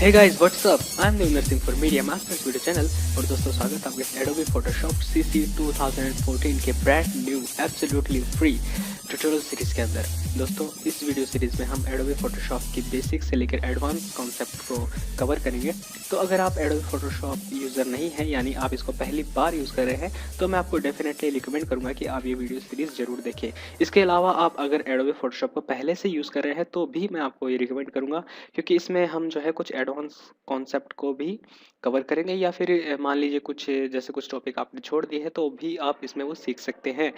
Hey guys what's up, I am Devendra Singh for media masters video channel. और दोस्तों स्वागत है आपके एडोबी फोटोशॉप सीसी 2014 के brand new absolutely free tutorial series के अंदर। दोस्तों इस वीडियो सीरीज में हम एडोबी फोटोशॉप की बेसिक से लेकर एडवांस कॉन्सेप्ट को कवर करेंगे। तो अगर आप एडोबी फोटोशॉप यूज़र नहीं है, यानी आप इसको पहली बार यूज़ कर रहे हैं, तो मैं आपको डेफिनेटली रिकमेंड करूंगा कि आप ये वीडियो सीरीज जरूर देखें। इसके अलावा आप अगर एडोबी फोटोशॉप को पहले से यूज़ कर रहे हैं तो भी मैं आपको ये रिकमेंड करूंगा, क्योंकि इसमें हम जो है कुछ एडवांस कॉन्सेप्ट को भी कवर करेंगे, या फिर मान लीजिए कुछ जैसे कुछ टॉपिक आपने छोड़ दिए हैं तो भी आप इसमें वो सीख सकते हैं।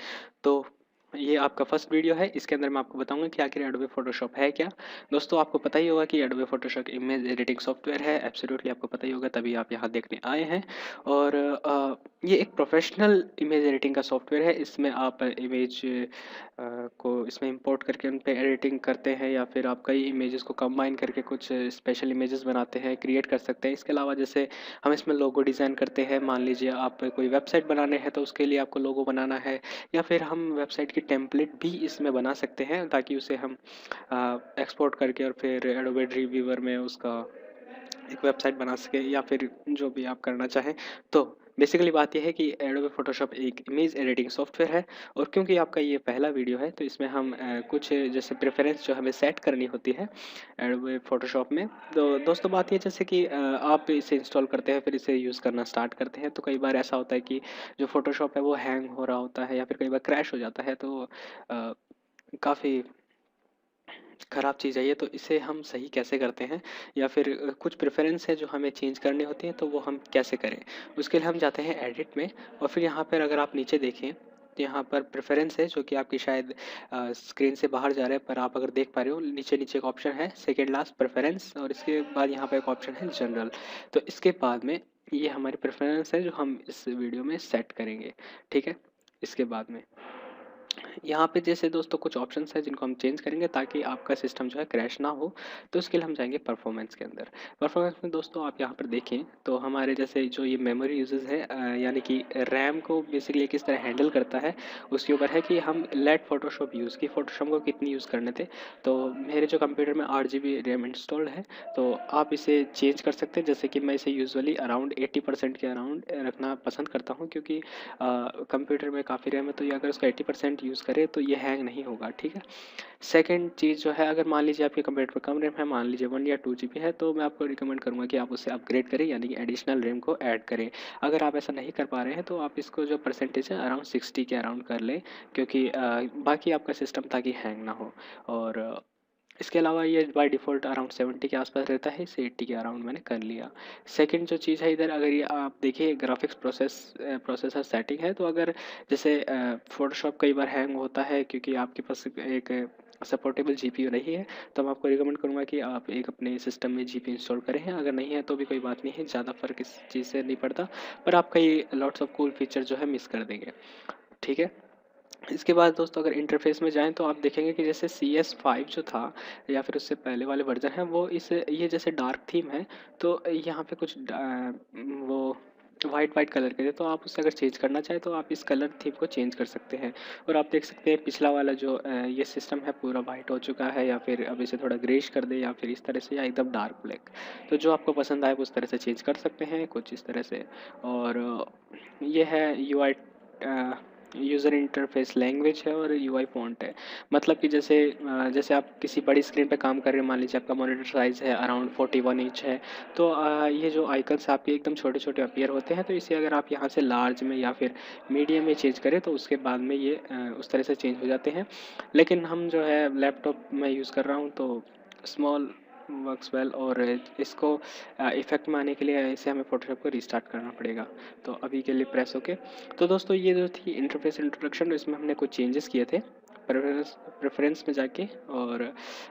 तो ये आपका फर्स्ट वीडियो है, इसके अंदर मैं आपको बताऊंगा कि आखिर एडोबी फोटोशॉप है क्या। दोस्तों आपको पता ही होगा कि Adobe Photoshop image editing software है, एब्सोल्युटली आपको पता ही होगा, तभी आप यहाँ देखने आए हैं। और ये एक प्रोफेशनल इमेज एडिटिंग का सॉफ्टवेयर है। इसमें आप इमेज को इसमें इंपोर्ट करके उन पे एडिटिंग करते हैं, या फिर आप कई इमेजेस को कंबाइन करके कुछ स्पेशल इमेजेस बनाते हैं, क्रिएट कर सकते हैं। इसके अलावा जैसे हम इसमें लोगो डिज़ाइन करते हैं, मान लीजिए आप कोई वेबसाइट बनाने हैं तो उसके लिए आपको लोगो बनाना है, या फिर हम वेबसाइट की टेम्पलेट भी इसमें बना सकते हैं ताकि उसे हम एक्सपोर्ट करके और फिर एडोबी ड्रीमवीवर में उसका एक वेबसाइट बना सके, या फिर जो भी आप करना चाहें। तो बेसिकली बात यह है कि एडोबी फोटोशॉप एक इमेज एडिटिंग सॉफ्टवेयर है। और क्योंकि आपका ये पहला वीडियो है तो इसमें हम कुछ जैसे प्रेफरेंस जो हमें सेट करनी होती है एडोबी फोटोशॉप में। तो दोस्तों बात ये जैसे कि आप इसे इंस्टॉल करते हैं, फिर इसे यूज़ करना स्टार्ट करते हैं, तो कई बार ऐसा होता है कि जो फोटोशॉप है वो हैंग हो रहा होता है, या फिर कई बार क्रैश हो जाता है। तो काफ़ी ख़राब चीज़ है ये। तो इसे हम सही कैसे करते हैं, या फिर कुछ प्रेफरेंस है जो हमें चेंज करनी होती है, तो वो हम कैसे करें। उसके लिए हम जाते हैं एडिट में, और फिर यहाँ पर अगर आप नीचे देखें तो यहाँ पर प्रेफरेंस है जो कि आपकी शायद स्क्रीन से बाहर जा रहा है, पर आप अगर देख पा रहे हो नीचे नीचे एक ऑप्शन है सेकेंड लास्ट प्रेफरेंस, और इसके बाद यहाँ पर एक ऑप्शन है जनरल। तो इसके बाद में ये हमारी प्रेफरेंस है जो हम इस वीडियो में सेट करेंगे, ठीक है। इसके बाद में यहाँ पे जैसे दोस्तों कुछ ऑप्शंस हैं जिनको हम चेंज करेंगे ताकि आपका सिस्टम जो है क्रैश ना हो। तो उसके लिए हम जाएंगे परफॉर्मेंस के अंदर। परफॉर्मेंस में दोस्तों आप यहाँ पर देखें तो हमारे जैसे जो ये मेमोरी यूजेस है, यानी कि रैम को बेसिकली किस तरह हैंडल करता है, उसके ऊपर है कि हम लेट फोटोशॉप यूज़ की फोटोशॉप को कितनी यूज़ करने थे। तो मेरे जो कंप्यूटर में 8 GB रैम इंस्टॉल्ड है, तो आप इसे चेंज कर सकते हैं। जैसे कि मैं इसे यूजुअली अराउंड 80% के अराउंड रखना पसंद करता हूँ, क्योंकि कंप्यूटर में काफ़ी रैम है, तो ये अगर उसका 80% यूज़ करें तो ये हैंग नहीं होगा, ठीक है। सेकंड चीज़ जो है, अगर मान लीजिए आपके कंप्यूटर पर कम रैम है, मान लीजिए 1 या 2 GB है, तो मैं आपको रिकमेंड करूँगा कि आप उसे अपग्रेड करें, यानी कि एडिशनल रैम को ऐड करें। अगर आप ऐसा नहीं कर पा रहे हैं तो आप इसको जो परसेंटेज है अराउंड 60 के अराउंड कर लें, क्योंकि बाकी आपका सिस्टम ताकि हैंग ना हो। और इसके अलावा ये बाय डिफ़ॉल्ट अराउंड 70 के आसपास रहता है, इसे 80 के अराउंड मैंने कर लिया। सेकंड जो चीज़ है इधर, अगर ये आप देखिए ग्राफिक्स प्रोसेसर सेटिंग है, तो अगर जैसे फ़ोटोशॉप कई बार हैंग होता है क्योंकि आपके पास एक सपोर्टेबल जीपीयू नहीं है, तो मैं आपको रिकमेंड करूँगा कि आप एक अपने सिस्टम में जीपीयू इंस्टॉल करें। अगर नहीं है तो भी कोई बात नहीं है, ज़्यादा फ़र्क इस चीज़ से नहीं पड़ता, पर आप कई लॉट्स ऑफ कूल फीचर जो है मिस कर देंगे, ठीक है। इसके बाद दोस्तों अगर इंटरफेस में जाएँ तो आप देखेंगे कि जैसे CS5 जो था, या फिर उससे पहले वाले वर्ज़न हैं, वो इस ये जैसे डार्क थीम है, तो यहाँ पे कुछ वो वाइट वाइट कलर के थे, तो आप उससे अगर चेंज करना चाहें तो आप इस कलर थीम को चेंज कर सकते हैं। और आप देख सकते हैं पिछला वाला जो ये सिस्टम है पूरा वाइट हो चुका है, या फिर अब इसे थोड़ा ग्रेश कर दे, या फिर इस तरह से, या एकदम डार्क ब्लैक। तो जो आपको पसंद आए उस तरह से चेंज कर सकते हैं, कुछ इस तरह से। और ये है UI यूज़र इंटरफेस लैंग्वेज है, और UI फ़ॉन्ट है। मतलब कि जैसे आप किसी बड़ी स्क्रीन पे काम कर रहे हैं, मान लीजिए आपका मॉनिटर साइज़ है अराउंड 41 इंच है, तो ये जो आइकन्स आपके एकदम छोटे-छोटे अपीयर होते हैं, तो इसे अगर आप यहाँ से लार्ज में या फिर मीडियम में चेंज करें तो उसके बाद में ये उस तरह से चेंज हो जाते हैं। लेकिन हम जो है लैपटॉप में यूज़ कर रहा हूँ, तो स्मॉल वर्क्स वेल, और इसको इफ़ेक्ट में आने के लिए इसे हमें फ़ोटोशॉप को रीस्टार्ट करना पड़ेगा। तो अभी के लिए प्रेस ओके। तो दोस्तों ये जो थी इंटरफेस इंट्रोडक्शन, इसमें हमने कुछ चेंजेस किए थे प्रेफरेंस में जाके, और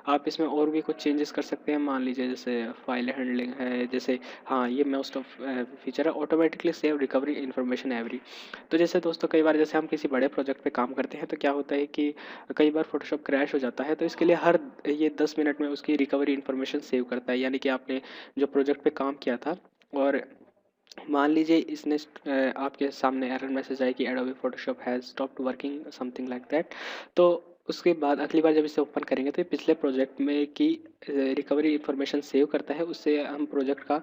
आप इसमें और भी कुछ चेंजेस कर सकते हैं। मान लीजिए जैसे फाइल हैंडलिंग है, जैसे हाँ ये मोस्ट ऑफ फीचर है, automatically save recovery information every. तो जैसे दोस्तों कई बार जैसे हम किसी बड़े प्रोजेक्ट पे काम करते हैं, तो क्या होता है कि कई बार फोटोशॉप क्रैश हो जाता है, तो इसके लिए हर ये 10 मिनट में उसकी रिकवरी इन्फॉर्मेशन सेव करता है। यानी कि आपने जो प्रोजेक्ट पे काम किया था, और मान लीजिए इसने आपके सामने एरर मैसेज आए कि Adobe Photoshop has stopped working, something like that. तो उसके बाद अगली बार जब इसे ओपन करेंगे तो ये पिछले प्रोजेक्ट में की रिकवरी इन्फॉर्मेशन सेव करता है, उससे हम प्रोजेक्ट का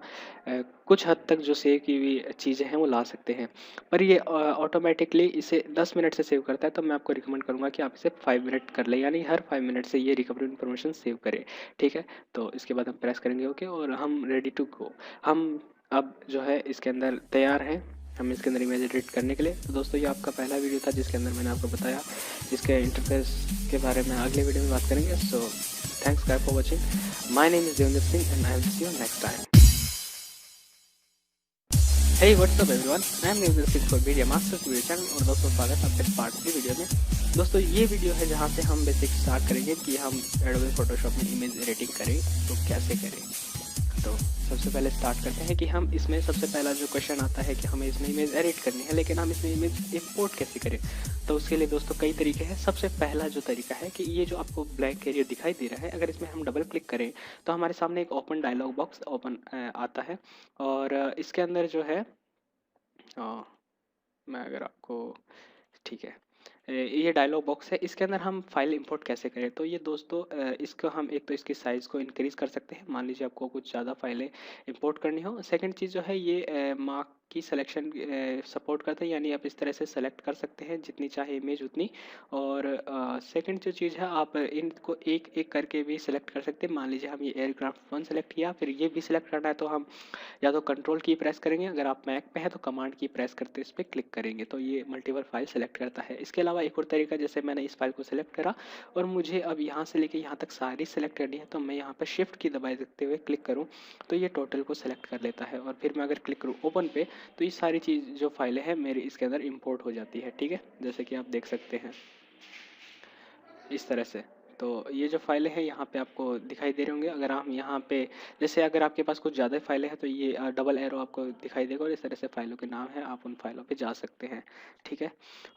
कुछ हद तक जो सेव की हुई चीज़ें हैं वो ला सकते हैं। पर ये ऑटोमेटिकली इसे 10 मिनट से सेव करता है, तो मैं आपको रिकमेंड करूँगा कि आप इसे 5 मिनट कर लें, यानी हर 5 मिनट से ये रिकवरी इन्फॉर्मेशन सेव करें। ठीक है, तो इसके बाद हम प्रेस करेंगे ओके और हम रेडी टू गो। हम अब जो है इसके अंदर तैयार हैं हम इसके अंदर इमेज एडिट करने के लिए। तो दोस्तों ये आपका पहला वीडियो था जिसके अंदर मैंने आपको बताया इसके इंटरफेस के बारे में। अगले वीडियो में बात करेंगे। So thanks guys for watching. My name is Devendra Singh and I will see you next time. Hey what's up everyone, I am Devendra Singh for media masters video channel. और दोस्तों स्वागत है आपके पार्ट 3 वीडियो में। दोस्तों ये वीडियो है जहाँ से हम बेसिक स्टार्ट करेंगे कि हम एडोबे फोटोशॉप में इमेज एडिटिंग करें तो कैसे करें। तो सबसे पहले स्टार्ट करते हैं कि हम इसमें सबसे पहला जो क्वेश्चन आता है कि हमें इसमें इमेज एडिट करनी है, लेकिन हम इसमें इमेज इंपोर्ट कैसे करें। तो उसके लिए दोस्तों कई तरीके हैं। सबसे पहला जो तरीका है कि ये जो आपको ब्लैंक एरिया दिखाई दे रहा है, अगर इसमें हम डबल क्लिक करें तो हमारे सामने एक ओपन डायलॉग बॉक्स ओपन आता है। और इसके अंदर जो है मैं अगर आपको ठीक है ये डायलॉग बॉक्स है, इसके अंदर हम फाइल इंपोर्ट कैसे करें। तो ये दोस्तों इसको हम एक तो इसकी साइज़ को इंक्रीज़ कर सकते हैं। मान लीजिए आपको कुछ ज़्यादा फाइलें इंपोर्ट करनी हो। सेकंड चीज़ जो है ये मार्क की सिलेक्शन सपोर्ट करता है, यानी आप इस तरह से सेलेक्ट कर सकते हैं जितनी चाहे इमेज उतनी। और सेकंड जो चीज़ है आप इनको एक एक करके भी सिलेक्ट कर सकते हैं। मान लीजिए हम ये एयरक्राफ्ट 1 सेलेक्ट किया, फिर ये भी सिलेक्ट करना है तो हम या तो कंट्रोल की प्रेस करेंगे, अगर आप मैक पे हैं तो कमांड की प्रेस करते इस पर क्लिक करेंगे तो ये मल्टीपल फाइल सेलेक्ट करता है। इसके अलावा एक और तरीका, जैसे मैंने इस फाइल को सिलेक्ट करा और मुझे अब यहाँ से लेके यहाँ तक सारी सेलेक्ट करनी है, तो मैं यहाँ पर शिफ्ट की दबाए देते हुए क्लिक करूँ तो ये टोटल को सेलेक्ट कर लेता है। और फिर मैं अगर क्लिक करूँ ओपन पे तो ये सारी चीज़ जो फाइलें हैं मेरी इसके अंदर इम्पोर्ट हो जाती है। ठीक है, जैसे कि आप देख सकते हैं इस तरह से। तो ये जो फाइलें हैं यहाँ पे आपको दिखाई दे रहे होंगे। अगर हम यहाँ पे जैसे अगर आपके पास कुछ ज़्यादा फाइलें हैं तो ये डबल एरो आपको दिखाई देगा और इस तरह से फाइलों के नाम है, आप उन फाइलों पे जा सकते हैं। ठीक है,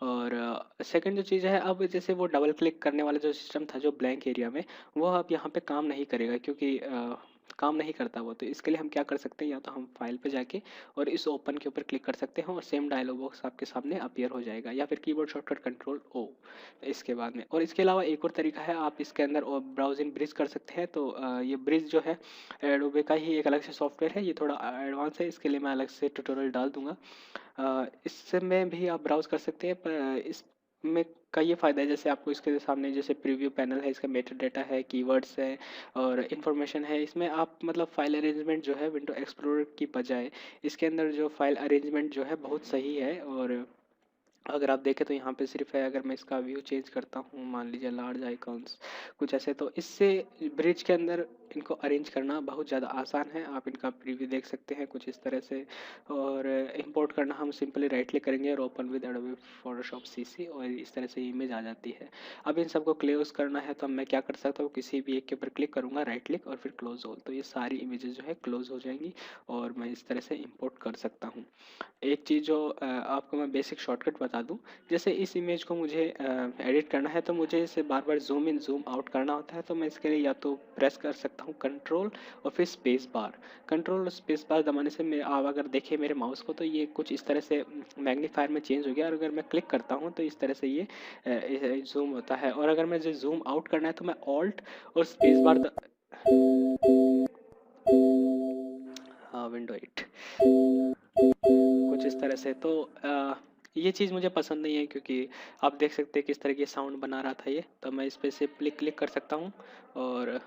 और सेकंड जो चीज़ है, अब जैसे वो डबल क्लिक करने वाला जो सिस्टम था जो ब्लैंक एरिया में, वो अब यहाँ पे काम नहीं करेगा क्योंकि काम नहीं करता वो। तो इसके लिए हम क्या कर सकते हैं, या तो हम फाइल पे जाके और इस ओपन के ऊपर क्लिक कर सकते हैं और सेम डायलॉग बॉक्स आपके सामने अपीयर हो जाएगा, या फिर कीबोर्ड शॉर्टकट कंट्रोल ओ इसके बाद में। और इसके अलावा एक और तरीका है, आप इसके अंदर ब्राउजिंग ब्रिज कर सकते हैं। तो ये ब्रिज जो है एडोबे का ही एक अलग से सॉफ्टवेयर है, ये थोड़ा एडवांस है, इसके लिए मैं अलग से ट्यूटोरियल डाल दूंगा। इससे में भी आप ब्राउज कर सकते हैं, पर इसमें का ये फ़ायदा है जैसे आपको इसके सामने जैसे प्रीव्यू पैनल है, इसका मेटा डेटा है, कीवर्ड्स है और इन्फॉर्मेशन है। इसमें आप मतलब फाइल अरेंजमेंट जो है विंडो एक्सप्लोरर की बजाय इसके अंदर जो फाइल अरेंजमेंट जो है बहुत सही है। और अगर आप देखें तो यहाँ पे सिर्फ है, अगर मैं इसका व्यू चेंज करता हूँ, मान लीजिए लार्ज आइकॉन्स कुछ ऐसे, तो इससे ब्रिज के अंदर इनको अरेंज करना बहुत ज़्यादा आसान है। आप इनका प्रीव्यू देख सकते हैं कुछ इस तरह से। और इंपोर्ट करना हम सिंपली राइट क्लिक करेंगे और open with Adobe Photoshop CC और इस तरह से इमेज आ जाती है। अब इन सबको क्लोज करना है तो मैं क्या कर सकता हूँ, किसी भी एक के ऊपर क्लिक करूँगा, राइट क्लिक और फिर क्लोज ऑल, तो ये सारी इमेजेस जो है क्लोज हो जाएंगी और मैं इस तरह से इम्पोर्ट कर सकता हूँ। एक चीज़ जो आपको मैं बेसिक शॉर्टकट बता दूं, जैसे इस इमेज को मुझे एडिट करना है तो मुझे इसे बार बार जूम इन जूम आउट करना होता है। तो मैं इसके लिए या तो प्रेस कर सकता हूं कंट्रोल और फिर स्पेस बार। कंट्रोल और स्पेस बार दबाने से आप अगर देखें मेरे माउस को तो ये कुछ इस तरह से मैग्नीफायर में चेंज हो गया, और अगर मैं क्लिक करता हूँ तो इस तरह से ये जूम होता है। और अगर मुझे जूम आउट करना है तो मैं ऑल्ट और स्पेस बार हाँ विंडो 8 कुछ इस तरह से। तो ये चीज़ मुझे पसंद नहीं है क्योंकि आप देख सकते हैं किस तरह की साउंड बना रहा था ये। तो मैं इस पर सिंपली क्लिक कर सकता हूँ। और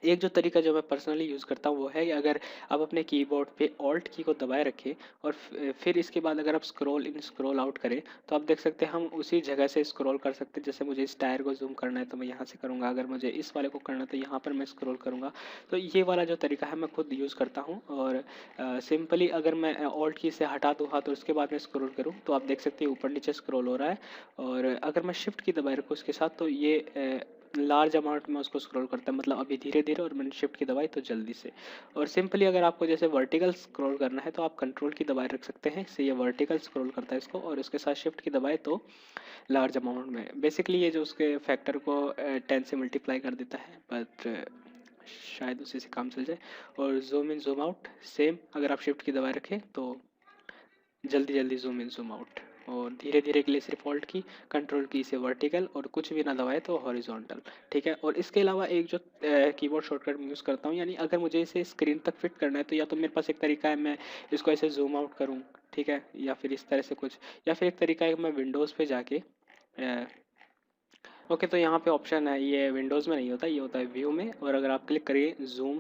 एक जो तरीका जो मैं पर्सनली यूज़ करता हूँ वो है कि अगर आप अपने कीबोर्ड पे ऑल्ट की को दबाए रखें और फिर इसके बाद अगर आप स्क्रॉल इन स्क्रॉल आउट करें तो आप देख सकते हैं हम उसी जगह से स्क्रॉल कर सकते हैं। जैसे मुझे इस टायर को जूम करना है तो मैं यहाँ से करूँगा, अगर मुझे इस वाले को करना है तो यहाँ पर मैं स्क्रॉल करूँगा। तो ये वाला जो तरीका है मैं खुद यूज़ करता हूँ। और सिंपली अगर मैं ऑल्ट की से हटा दूँ हाथ और उसके बाद में स्क्रॉल करूँ तो आप देख सकते हैं ऊपर नीचे स्क्रॉल हो रहा है। और अगर मैं शिफ्ट की दबाए रखूँ उसके साथ तो ये लार्ज अमाउंट में उसको स्क्रॉल करता है, मतलब अभी धीरे धीरे, और मैंने शिफ्ट की दबाई तो जल्दी से। और सिंपली अगर आपको जैसे वर्टिकल स्क्रॉल करना है तो आप कंट्रोल की दबाए रख सकते हैं, इससे ये वर्टिकल स्क्रॉल करता है इसको, और उसके साथ शिफ्ट की दबाए तो लार्ज अमाउंट में। बेसिकली ये जो उसके फैक्टर को 10 से मल्टीप्लाई कर देता है, बट शायद उसी से काम चल जाए। और zoom in zoom out same, अगर आप शिफ्ट की दबाए रखें तो जल्दी जल्दी जूम इन जूम आउट और धीरे धीरे के लिए सिर्फ होल्ड की, कंट्रोल की से वर्टिकल, और कुछ भी ना दबाए तो हॉरिजॉन्टल। ठीक है, और इसके अलावा एक जो कीबोर्ड शॉर्टकट यूज़ करता हूँ, यानी अगर मुझे इसे स्क्रीन तक फिट करना है तो या तो मेरे पास एक तरीका है मैं इसको ऐसे जूम आउट करूँ, ठीक है, या फिर इस तरह से कुछ, या फिर एक तरीका है मैं विंडोज़ पे जाके ओके, तो यहाँ पे ऑप्शन है, ये विंडोज़ में नहीं होता, ये होता है व्यू में, और अगर आप क्लिक करिए जूम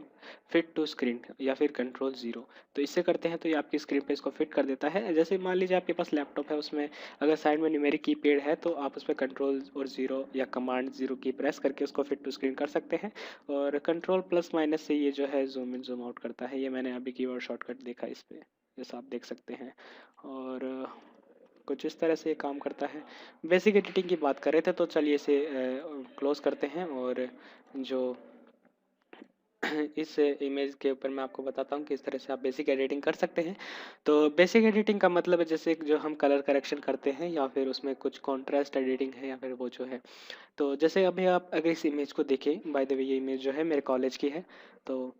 फिट टू स्क्रीन या फिर कंट्रोल ज़ीरो, तो इससे करते हैं तो ये आपकी स्क्रीन पे इसको फिट कर देता है। जैसे मान लीजिए आपके पास लैपटॉप है, उसमें अगर साइड में न्यूमेरिक कीपैड है तो आप उस पर कंट्रोल और ज़ीरो या कमांड ज़ीरो की प्रेस करके उसको फिट टू स्क्रीन कर सकते हैं, और कंट्रोल प्लस माइनस से ये जो है जूम इन जूम आउट करता है। ये मैंने अभी कीवर्ड शॉर्टकट देखा इस पर, जैसा आप देख सकते हैं, और कुछ इस तरह से ये काम करता है। बेसिक एडिटिंग की बात कर रहे थे, तो चलिए इसे क्लोज करते हैं, और जो इस इमेज के ऊपर मैं आपको बताता हूँ किस तरह से आप बेसिक एडिटिंग कर सकते हैं। तो बेसिक एडिटिंग का मतलब है जैसे जो हम कलर करेक्शन करते हैं, या फिर उसमें कुछ कॉन्ट्रास्ट एडिटिंग है, या फिर वो जो है, तो जैसे अभी आप अगर इस इमेज को देखें, बाय द वे ये इमेज जो है मेरे कॉलेज की है, तो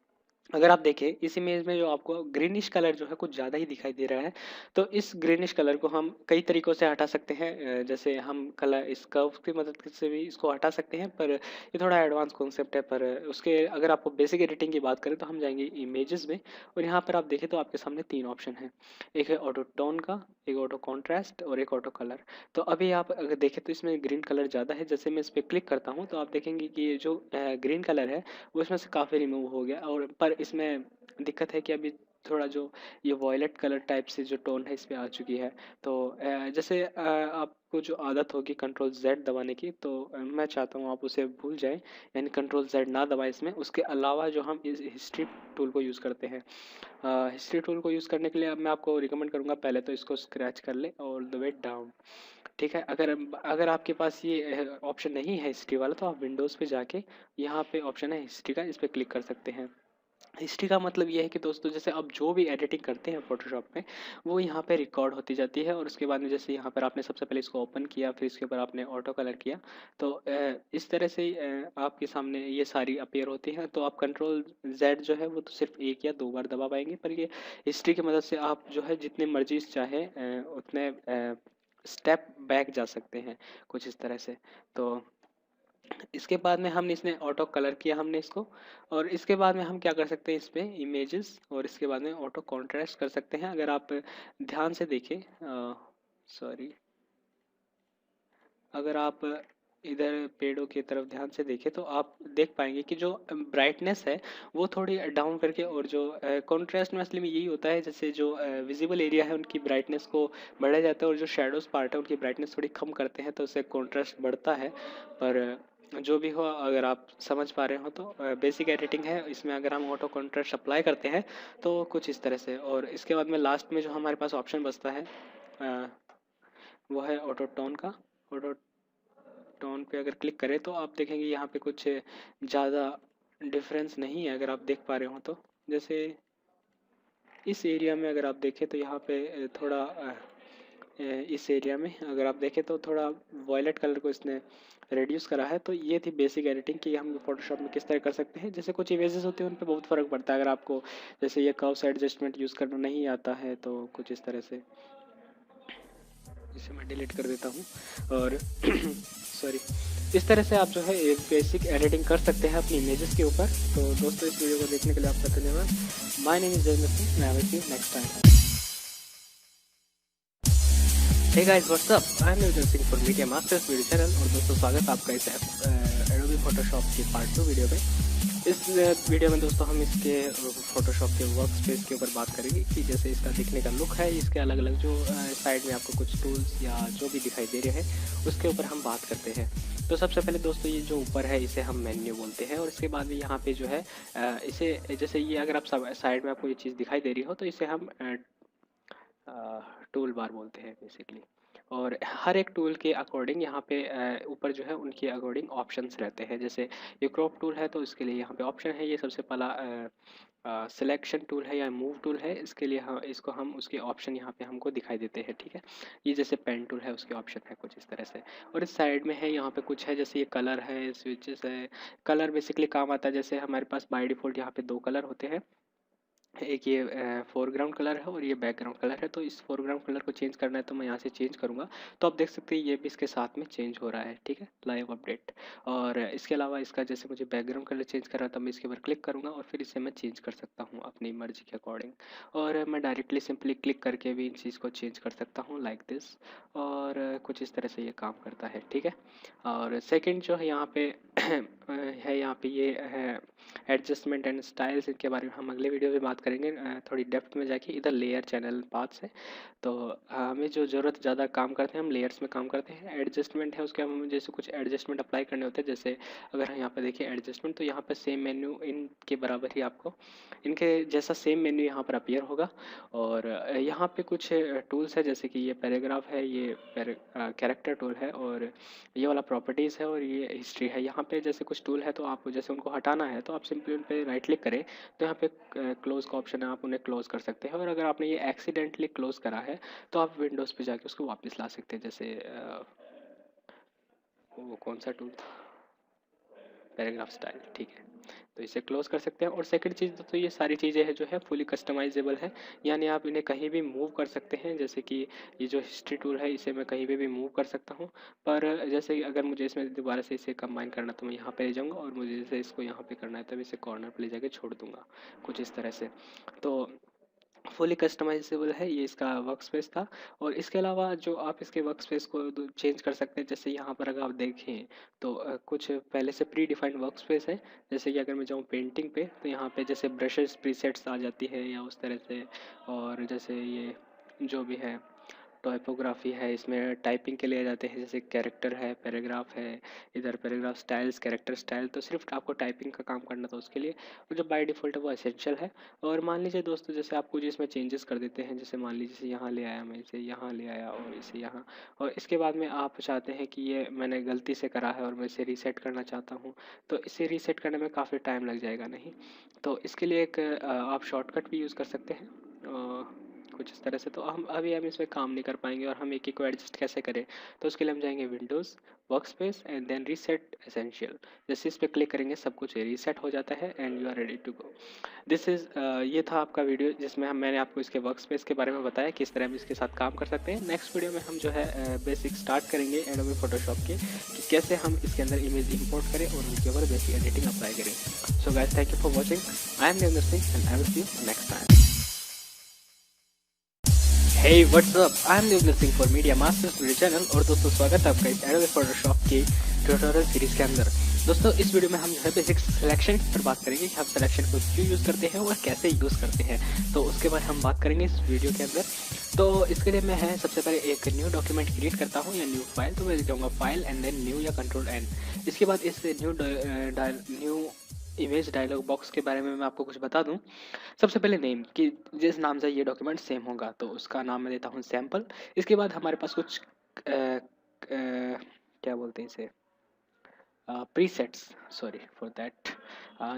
अगर आप देखें इस इमेज में जो आपको ग्रीनिश कलर जो है कुछ ज़्यादा ही दिखाई दे रहा है, तो इस ग्रीनिश कलर को हम कई तरीक़ों से हटा सकते हैं। जैसे हम कलर इस कर्व की मदद से भी इसको हटा सकते हैं, पर ये थोड़ा एडवांस कॉन्सेप्ट है। पर उसके अगर आपको बेसिक एडिटिंग की बात करें तो हम जाएंगे इमेजेस में, और यहाँ पर आप देखें तो आपके सामने 3 ऑप्शन हैं। एक है ऑटो टोन का, एक ऑटो कॉन्ट्रास्ट, और एक ऑटो कलर। तो अभी आप अगर देखें तो इसमें ग्रीन कलर ज़्यादा है। जैसे मैं इस पर क्लिक करता हूँ तो आप देखेंगे कि ये जो ग्रीन कलर है वो इसमें से काफ़ी रिमूव हो गया, और पर इसमें दिक्कत है कि अभी थोड़ा जो ये वॉयलेट कलर टाइप से जो टोन है इस पे आ चुकी है। तो जैसे आपको जो आदत होगी कंट्रोल जेड दबाने की, तो मैं चाहता हूँ आप उसे भूल जाएं, यानी कंट्रोल जेड ना दबाएं इसमें। उसके अलावा जो हम इस हिस्ट्री टूल को यूज़ करते हैं, हिस्ट्री टूल को यूज़ करने के लिए अब मैं आपको रिकमेंड करूँगा पहले तो इसको स्क्रैच कर ले ऑल द वे डाउन। ठीक है, अगर अगर आपके पास ये ऑप्शन नहीं है हिस्ट्री वाला, तो आप विंडोज़ पे जाके यहाँ पे ऑप्शन है हिस्ट्री का, इस पर क्लिक कर सकते हैं। हिस्ट्री का मतलब ये है कि दोस्तों जैसे आप जो भी एडिटिंग करते हैं फ़ोटोशॉप में, वो यहाँ पे रिकॉर्ड होती जाती है, और उसके बाद में जैसे यहाँ पर आपने सबसे पहले इसको ओपन किया, फिर इसके ऊपर आपने ऑटो कलर किया, तो इस तरह से आपके सामने ये सारी अपीयर होती हैं। तो आप कंट्रोल जेड जो है वो तो सिर्फ एक या दो बार दबा पाएंगे, पर ये हिस्ट्री की मदद से आप जो है जितने मर्जी चाहे उतने स्टेप बैक जा सकते हैं, कुछ इस तरह से। तो इसके बाद में हमने इसने ऑटो कलर किया हमने इसको, और इसके बाद में हम क्या कर सकते हैं इस पर इमेजेस, और इसके बाद में ऑटो कॉन्ट्रास्ट कर सकते हैं। अगर आप ध्यान से देखें, सॉरी, अगर आप इधर पेड़ों की तरफ ध्यान से देखें तो आप देख पाएंगे कि जो ब्राइटनेस है वो थोड़ी डाउन करके, और जो कॉन्ट्रास्ट में असली में यही होता है, जैसे जो विजिबल एरिया है उनकी ब्राइटनेस को बढ़ाया जाता है, और जो शेडोज पार्ट है उनकी ब्राइटनेस थोड़ी कम करते हैं, तो उससे कॉन्ट्रास्ट बढ़ता है। पर जो भी हो, अगर आप समझ पा रहे हो तो बेसिक एडिटिंग है इसमें। अगर हम ऑटो कॉन्ट्रास्ट अप्लाई करते हैं तो कुछ इस तरह से, और इसके बाद में लास्ट में जो हमारे पास ऑप्शन बचता है वो है ऑटो टोन का। ऑटो टोन पे अगर क्लिक करें तो आप देखेंगे यहाँ पे कुछ ज़्यादा डिफरेंस नहीं है, अगर आप देख पा रहे हो तो। जैसे इस एरिया में अगर आप देखें तो यहाँ पे थोड़ा इस एरिया में अगर आप देखें तो थोड़ा वॉयलेट कलर को इसने रिड्यूस करा है। तो ये थी बेसिक एडिटिंग कि हम फोटोशॉप में किस तरह कर सकते हैं। जैसे कुछ इमेजेस होते हैं उन पर बहुत फ़र्क पड़ता है, अगर आपको जैसे ये कर्व से एडजस्टमेंट यूज़ करना नहीं आता है तो कुछ इस तरह से, इसे मैं डिलीट कर देता हूँ। और सॉरी, इस तरह से आप जो है एक बेसिक एडिटिंग कर सकते हैं अपनी इमेजेस के ऊपर। तो दोस्तों इस वीडियो को देखने के लिए आपका धन्यवाद। My name is Jay mister, मैं will see you next time. Hey guys what's up, I am user Singh for media masters video channel, और दोस्तों स्वागत आपका इस एडोबी फोटोशॉप के पार्ट 2 वीडियो में। इस वीडियो में दोस्तों हम इसके फोटोशॉप के वर्क स्पेस के ऊपर बात करेंगे कि जैसे इसका दिखने का लुक है, इसके अलग अलग जो साइड में आपको कुछ टूल्स या जो भी दिखाई दे रहे हैं उसके ऊपर हम बात करते हैं। तो सबसे पहले दोस्तों ये जो ऊपर है इसे हम मेन्यू बोलते हैं, और इसके बाद में यहाँ पे जो है इसे जैसे ये अगर आप साइड में आपको ये चीज़ दिखाई दे रही हो तो इसे हम टूल बार बोलते हैं बेसिकली। और हर एक टूल के अकॉर्डिंग यहाँ पे ऊपर जो है उनके अकॉर्डिंग ऑप्शंस रहते हैं। जैसे ये क्रॉप टूल है तो इसके लिए यहाँ पे ऑप्शन है, ये सबसे पहला सिलेक्शन टूल है या मूव टूल है, इसके लिए हाँ इसको हम उसके ऑप्शन यहाँ पे हमको दिखाई देते हैं। ठीक है, ये जैसे पेन टूल है उसके ऑप्शन है कुछ इस तरह से। और इस साइड में है यहाँ पे कुछ है, जैसे ये कलर है, स्विचेस है। कलर बेसिकली काम आता है, जैसे हमारे पास बाय डिफ़ॉल्ट यहाँ पे 2 कलर होते हैं, एक ये फोरग्राउंड कलर है और ये बैकग्राउंड कलर है। तो इस फोरग्राउंड कलर को चेंज करना है तो मैं यहाँ से चेंज करूँगा। तो आप देख सकते हैं ये भी इसके साथ में चेंज हो रहा है, ठीक है, लाइव अपडेट। और इसके अलावा इसका जैसे मुझे बैकग्राउंड कलर चेंज करना है तो मैं इसके ऊपर क्लिक करूँगा और फिर इसे मैं चेंज कर सकता हूँ अपनी मर्जी के अकॉर्डिंग। और मैं डायरेक्टली सिंपली क्लिक करके भी इन चीज़ को चेंज कर सकता हूँ लाइक दिस। और कुछ इस तरह से ये काम करता है, ठीक है। और सेकंड जो है यहाँ पे है, यहाँ पे ये है एडजस्टमेंट एंड स्टाइल्स। इनके बारे में हम अगले वीडियो में बात करेंगे थोड़ी डेप्थ में जाके। इधर लेयर चैनल पाथ्स है, तो हमें जो ज़रूरत ज़्यादा काम करते हैं हम लेयर्स में काम करते हैं। एडजस्टमेंट है, उसके हम जैसे कुछ एडजस्टमेंट अप्लाई करने होते हैं। जैसे अगर हम यहाँ पे देखिए एडजस्टमेंट, तो यहाँ पे सेम मेन्यू इनके बराबर ही आपको इनके जैसा सेम मेन्यू यहाँ पर अपीयर होगा। और यहाँ पे कुछ टूल्स है, जैसे कि ये पैराग्राफ है, ये कैरेक्टर टूल है, और ये वाला प्रॉपर्टीज़ है, और ये हिस्ट्री है। यहाँ पे जैसे कुछ टूल है तो आप जैसे उनको हटाना है तो आप सिंपली उन पर राइट क्लिक करें तो यहाँ पे क्लोज का ऑप्शन है, आप उन्हें क्लोज कर सकते हैं। और अगर आपने ये एक्सीडेंटली क्लोज करा है तो आप विंडोज़ पे जाके उसको वापस ला सकते हैं। जैसे वो कौन सा टूल था, पैराग्राफ स्टाइल, ठीक है। तो इसे क्लोज कर सकते हैं। और सेकंड चीज़ तो ये सारी चीज़ें हैं जो है फुली कस्टमाइजेबल है, यानी आप इन्हें कहीं भी मूव कर सकते हैं। जैसे कि ये जो हिस्ट्री टूल है इसे मैं कहीं पे भी मूव कर सकता हूँ। पर जैसे अगर मुझे इसमें दोबारा से इसे कंबाइन करना तो मैं यहाँ पे ले जाऊँगा, और मुझे जैसे इसको यहाँ पे करना है तब इसे कॉर्नर पे ले जाके छोड़ दूँगा, कुछ इस तरह से। तो फुली कस्टमाइजेबल है, ये इसका वर्क स्पेस था। और इसके अलावा जो आप इसके वर्क स्पेस को चेंज कर सकते हैं, जैसे यहाँ पर अगर आप देखें तो कुछ पहले से प्री डिफाइंड वर्क स्पेस है। जैसे कि अगर मैं जाऊँ पेंटिंग पे तो यहाँ पे जैसे ब्रशेस प्रीसेट्स आ जाती है या उस तरह से। और जैसे ये जो भी है टाइपोग्राफी है, इसमें टाइपिंग के लिए आ जाते हैं, जैसे कैरेक्टर है, पैराग्राफ है, इधर पैराग्राफ स्टाइल्स, कैरेक्टर स्टाइल। तो सिर्फ आपको टाइपिंग का काम करना था उसके लिए, और जो बाय डिफ़ॉल्ट है वो एसेंशियल है। और मान लीजिए दोस्तों, जैसे आप कुछ इसमें चेंजेस कर देते हैं, जैसे मान लीजिए यहाँ ले आया, मैं इसे यहाँ ले आया और इसे यहाँ, और इसके बाद में आप चाहते हैं कि ये मैंने गलती से करा है और मैं इसे रीसेट करना चाहता हूँ, तो इसे रीसेट करने में काफ़ी टाइम लग जाएगा नहीं। तो इसके लिए एक आप शॉर्टकट भी यूज़ कर सकते हैं, कुछ इस तरह से। तो हम इसमें काम नहीं कर पाएंगे। और हम एक को एडजस्ट कैसे करें, तो उसके लिए हम जाएंगे Windows, workspace and then reset essential. जैसे इस पर क्लिक करेंगे सब कुछ रीसेट हो जाता है and you are ready to go. This is ये था आपका वीडियो जिसमें मैंने आपको इसके वर्क स्पेस के बारे में बताया किस तरह हम इसके साथ काम कर सकते हैं। नेक्स्ट वीडियो में हम जो है बेसिक स्टार्ट करेंगे एडोबी फोटोशॉप के, कि कैसे हम इसके अंदर इमेज इंपोर्ट करें और उनके ऊपर बेसिक एडिटिंग अप्लाई करें। So guys, thank you for watching. I am Devendra Singh and I will see you next time. Hey, what's up? I'm Devendra Singh for Media Masters video channel. और दोस्तों स्वागत है आपका इस एडोबी फोटोशॉप की tutorial series के अंदर। दोस्तों इस वीडियो में हम जो है बेसिक सिलेक्शन पर बात करेंगे कि हम सिलेक्शन को क्यों यूज़ करते हैं और कैसे यूज़ करते हैं। तो उसके बाद हम बात करेंगे इस वीडियो के अंदर। तो इसके लिए मैं है सबसे पहले एक न्यू डॉक्यूमेंट क्रिएट करता हूँ या न्यू फाइल। तो मैं जाऊँगा फाइल एंड देन न्यू या कंट्रोल एन। इसके बाद इस न्यू इमेज डायलॉग बॉक्स के बारे में मैं आपको कुछ बता दूं। सबसे पहले नेम, कि जिस नाम से ये डॉक्यूमेंट सेम होगा तो उसका नाम मैं देता हूँ सैम्पल। इसके बाद हमारे पास कुछ क्या बोलते हैं इसे, प्रीसेट्स, सॉरी फॉर दैट।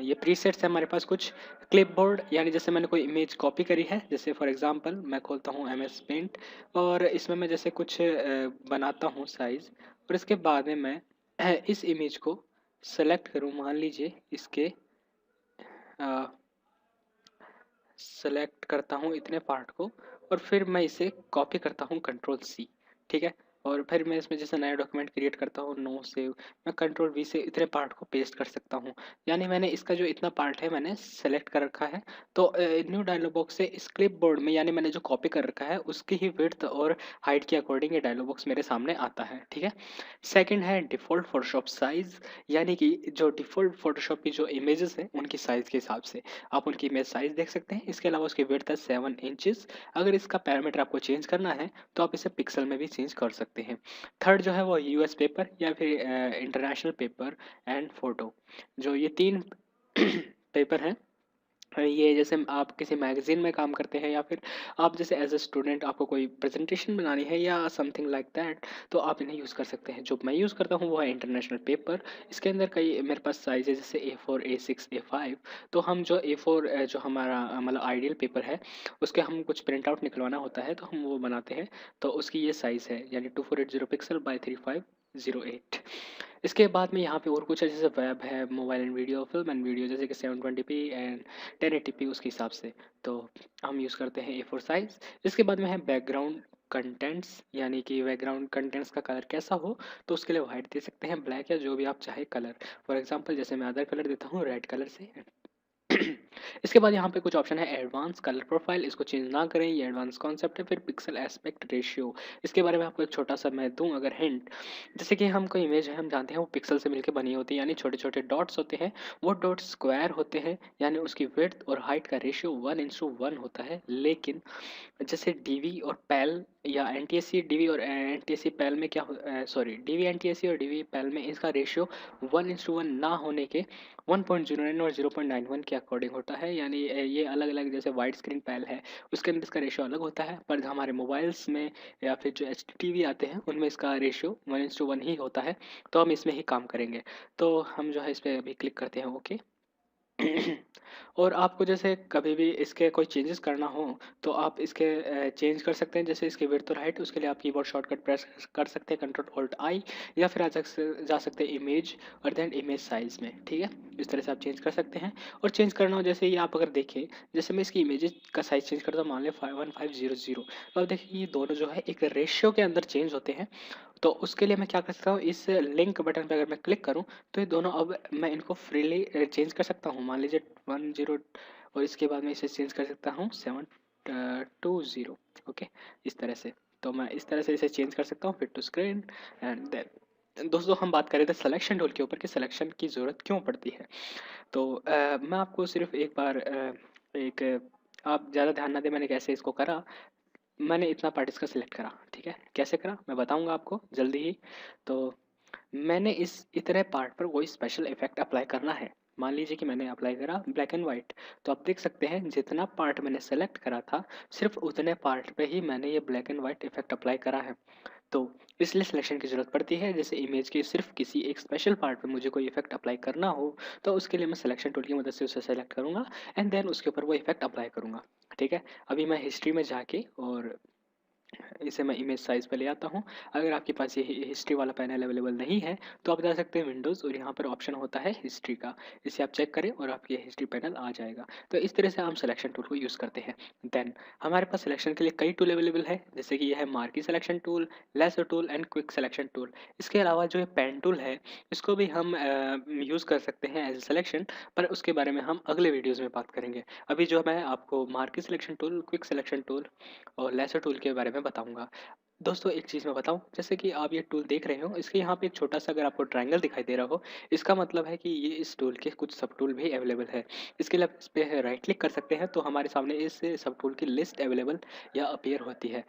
ये प्रीसेट्स है हमारे पास कुछ क्लिपबोर्ड, यानी जैसे मैंने कोई इमेज कॉपी करी है, जैसे फॉर एग्जांपल मैं खोलता हूँ एम एस पेंट और इसमें मैं जैसे कुछ बनाता हूँ साइज़। और इसके बाद में मैं इस इमेज को सेलेक्ट करूँ, मान लीजिए इसके सेलेक्ट करता हूँ इतने पार्ट को, और फिर मैं इसे कॉपी करता हूँ कंट्रोल सी, ठीक है। और फिर मैं इसमें जैसे नया डॉक्यूमेंट क्रिएट करता हूँ, नो सेव, मैं कंट्रोल वी से इतने पार्ट को पेस्ट कर सकता हूँ। यानी मैंने इसका जो इतना पार्ट है मैंने सेलेक्ट कर रखा है। तो न्यू डायलॉग बॉक्स से इस क्लिप बोर्ड में, यानी मैंने जो कॉपी कर रखा है उसकी ही विड्थ और हाइट के अकॉर्डिंग ये डायलॉग बॉक्स मेरे सामने आता है, ठीक है। सेकेंड है डिफ़ॉल्ट फोटोशॉप साइज़, यानी कि जो डिफ़ॉल्ट फोटोशॉप की जो इमेजेस हैं उनकी साइज़ के हिसाब से आप उनकी इमेज साइज़ देख सकते हैं। इसके अलावा उसकी विड्थ है 7 इंचेस। अगर इसका पैरामीटर आपको चेंज करना है तो आप इसे पिक्सल में भी चेंज कर सकते हैं। थर्ड जो है वो यूएस पेपर या फिर इंटरनेशनल पेपर एंड फोटो, जो ये तीन पेपर हैं। ये जैसे आप किसी मैगज़ीन में काम करते हैं या फिर आप जैसे एज अ स्टूडेंट आपको कोई प्रेजेंटेशन बनानी है या समथिंग लाइक दैट, तो आप इन्हें यूज़ कर सकते हैं। जो मैं यूज़ करता हूँ वो है इंटरनेशनल पेपर। इसके अंदर कई मेरे पास साइज़ है, जैसे A4, A6, A5। तो हम जो A4 जो हमारा मतलब आइडियल पेपर है उसके हम कुछ प्रिंट आउट निकलवाना होता है तो हम वो बनाते हैं। तो उसकी ये साइज़ है, यानी 2480 पिक्सल बाई 3508। इसके बाद में यहाँ पे और कुछ है, जैसे वेब है, mobile and video, film and video, जैसे कि 720p एंड 1080p उसके हिसाब से। तो हम यूज़ करते हैं A4 साइज़। इसके बाद में है बैकग्राउंड कंटेंट्स, यानी कि बैकग्राउंड कंटेंट्स का कलर कैसा हो, तो उसके लिए वाइट दे सकते हैं, ब्लैक या जो भी आप चाहे कलर। फॉर एग्जांपल जैसे मैं अदर कलर देता हूँ रेड कलर से। इसके बाद यहाँ पे कुछ ऑप्शन है एडवांस कलर प्रोफाइल, इसको चेंज ना करें, ये एडवांस कॉन्सेप्ट है। फिर पिक्सल एस्पेक्ट रेशियो, इसके बारे में आपको एक छोटा सा मैं दूं अगर हिंट, जैसे कि हम कोई इमेज है, हम जानते हैं वो पिक्सल से मिलकर बनी होती है, यानी छोटे छोटे डॉट्स होते हैं, वो डॉट्स स्क्वायर होते हैं, यानी उसकी विड्थ और हाइट का रेशियो 1:1 होता है। लेकिन जैसे डीवी और पैल या एनटीएससी, डीवी और एनटीएससी पैल में क्या सॉरी, डीवी एनटीएससी और डीवी पैल में इसका रेशियो 1:1 ना होने के 1.09 और 0.91 के अकॉर्डिंग होता है, यानी ये अलग अलग, जैसे वाइड स्क्रीन पैल है उसके अंदर इसका रेशियो अलग होता है, पर हमारे मोबाइल्स में या फिर जो एच टीवी आते हैं उनमें इसका रेशियो 1:1 ही होता है। तो हम इसमें ही काम करेंगे। तो हम जो है इस पर अभी क्लिक करते हैं ओके। और आपको जैसे कभी भी इसके कोई चेंजेस करना हो तो आप इसके चेंज कर सकते हैं, जैसे इसकी विड्थ और हाइट, उसके लिए आप कीबोर्ड शॉर्टकट प्रेस कर सकते हैं Ctrl+Alt+I, या फिर जा सकते हैं इमेज और देन इमेज साइज में, ठीक है। इस तरह से आप चेंज कर सकते हैं। और चेंज करना हो, जैसे ये आप अगर देखें, जैसे मैं इसकी इमेजेस का साइज चेंज करता हूँ, मान लें 1500, तो आप देखिए ये दोनों जो है एक रेशियो के अंदर चेंज होते हैं। तो उसके लिए मैं क्या कर सकता हूँ, इस लिंक बटन पर अगर मैं क्लिक करूँ तो ये दोनों अब मैं इनको फ्रीली चेंज कर सकता हूँ। मान लीजिए 10 और इसके बाद मैं इसे चेंज कर सकता हूँ 720, ओके, इस तरह से। तो मैं इस तरह से इसे चेंज कर सकता हूँ fit to screen and then. दोस्तों हम बात कर रहे थे सिलेक्शन टूल के ऊपर कि सिलेक्शन की ज़रूरत क्यों पड़ती है। तो मैं आपको सिर्फ एक बार एक आप ज़्यादा ध्यान ना दें मैंने कैसे इसको करा। मैंने इतना पार्ट इसका सिलेक्ट करा, ठीक है, कैसे करा मैं बताऊंगा आपको जल्दी ही। तो मैंने इस इतने पार्ट पर कोई स्पेशल इफेक्ट अप्लाई करना है। मान लीजिए कि मैंने अप्लाई करा ब्लैक एंड वाइट, तो आप देख सकते हैं जितना पार्ट मैंने सेलेक्ट करा था सिर्फ उतने पार्ट पे ही मैंने ये black and white effect apply करा है। तो इसलिए सिलेक्शन की ज़रूरत पड़ती है, जैसे इमेज के सिर्फ किसी एक स्पेशल पार्ट पे मुझे कोई इफेक्ट अप्लाई करना हो तो उसके लिए मैं सिलेक्शन टूल की मदद से उसे सेलेक्ट करूँगा एंड देन उसके ऊपर वो इफेक्ट अप्लाई करूँगा, ठीक है। अभी मैं हिस्ट्री में जाके और इसे मैं इमेज साइज़ पे ले आता हूँ। अगर आपके पास ये हिस्ट्री वाला पैनल अवेलेबल नहीं है तो आप जा सकते हैं विंडोज़ और यहाँ पर ऑप्शन होता है हिस्ट्री का, इसे आप चेक करें और आपके हिस्ट्री पैनल आ जाएगा। तो इस तरह से हम सिलेक्शन टूल को यूज़ करते हैं। देन हमारे पास सिलेक्शन के लिए कई टूल अवेलेबल है, जैसे कि यह है marquee selection tool, lasso tool and quick selection tool. इसके अलावा जो ये पेन टूल है इसको भी हम यूज़ कर सकते हैं एज ए सिलेक्शन, पर उसके बारे में हम अगले वीडियोज़ में बात करेंगे। अभी जो मैं आपको marquee selection tool, quick selection tool और लेसर टूल के बारे में बताऊंगा। दोस्तों एक चीज़ मैं बताऊं, जैसे कि आप ये टूल देख रहे हो इसके यहाँ पे एक छोटा सा अगर आपको ट्रायंगल दिखाई दे रहा हो, इसका मतलब है कि ये इस टूल के कुछ सब टूल भी अवेलेबल है। इसके लिए आप इस पर राइट क्लिक कर सकते हैं तो हमारे सामने इस सब टूल की लिस्ट अवेलेबल या अपीयर होती है।